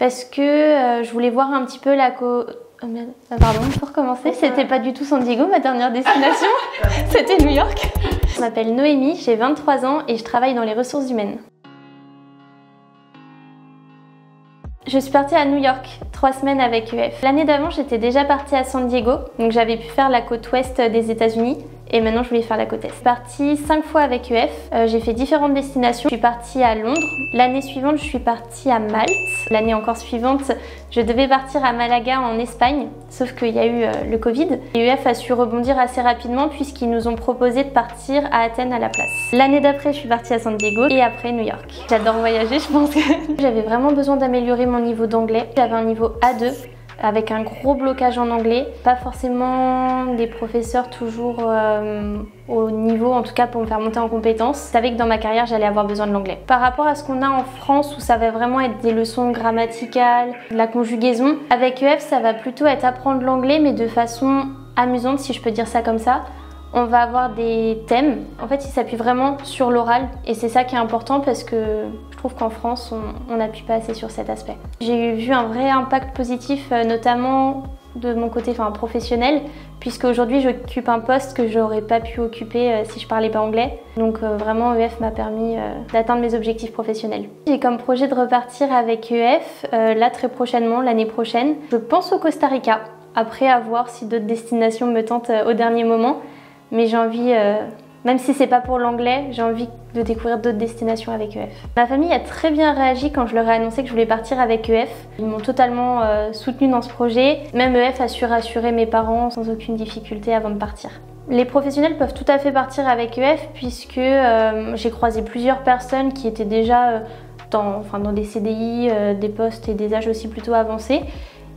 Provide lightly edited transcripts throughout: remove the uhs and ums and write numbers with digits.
parce que je voulais voir un petit peu la Pardon, il faut recommencer. C'était pas du tout San Diego, ma dernière destination. C'était New York. Je m'appelle Noémie, j'ai 23 ans et je travaille dans les ressources humaines. Je suis partie à New York 3 semaines avec UF. L'année d'avant, j'étais déjà partie à San Diego, donc j'avais pu faire la côte ouest des États-Unis. Et maintenant, je voulais faire la côte est. Je suis partie 5 fois avec UF. J'ai fait différentes destinations. Je suis partie à Londres. L'année suivante, je suis partie à Malte. L'année encore suivante, je devais partir à Malaga en Espagne, sauf qu'il y a eu le Covid. Et UF a su rebondir assez rapidement puisqu'ils nous ont proposé de partir à Athènes à la place. L'année d'après, je suis partie à San Diego et après New York. J'adore voyager, je pense que j'avais vraiment besoin d'améliorer mon niveau d'anglais. J'avais un niveau A2. Avec un gros blocage en anglais, pas forcément des professeurs toujours au niveau, en tout cas pour me faire monter en compétences. Je savais que dans ma carrière, j'allais avoir besoin de l'anglais. Par rapport à ce qu'on a en France, où ça va vraiment être des leçons grammaticales, de la conjugaison, avec EF, ça va plutôt être apprendre l'anglais, mais de façon amusante, si je peux dire ça comme ça. On va avoir des thèmes. En fait, ils s'appuient vraiment sur l'oral et c'est ça qui est important parce que je trouve qu'en France, on n'appuie pas assez sur cet aspect. J'ai vu un vrai impact positif, notamment de mon côté professionnel, puisque aujourd'hui j'occupe un poste que j'aurais pas pu occuper si je parlais pas anglais. Donc vraiment, EF m'a permis d'atteindre mes objectifs professionnels. J'ai comme projet de repartir avec EF, là très prochainement, l'année prochaine. Je pense au Costa Rica, après à voir si d'autres destinations me tentent au dernier moment. Mais j'ai envie, même si c'est pas pour l'anglais, j'ai envie de découvrir d'autres destinations avec EF. Ma famille a très bien réagi quand je leur ai annoncé que je voulais partir avec EF. Ils m'ont totalement soutenue dans ce projet. Même EF a su rassurer mes parents sans aucune difficulté avant de partir. Les professionnels peuvent tout à fait partir avec EF puisque j'ai croisé plusieurs personnes qui étaient déjà dans des CDI, des postes et des âges aussi plutôt avancés.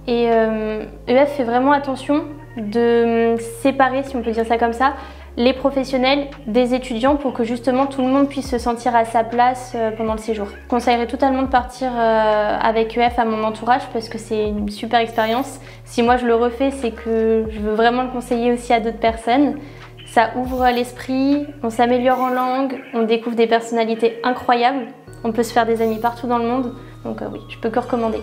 Et EF fait vraiment attention de séparer, si on peut dire ça comme ça, les professionnels des étudiants pour que justement tout le monde puisse se sentir à sa place pendant le séjour. Je conseillerais totalement de partir avec EF à mon entourage parce que c'est une super expérience. Si moi je le refais, c'est que je veux vraiment le conseiller aussi à d'autres personnes. Ça ouvre l'esprit, on s'améliore en langue, on découvre des personnalités incroyables, on peut se faire des amis partout dans le monde. Donc oui, je peux que recommander.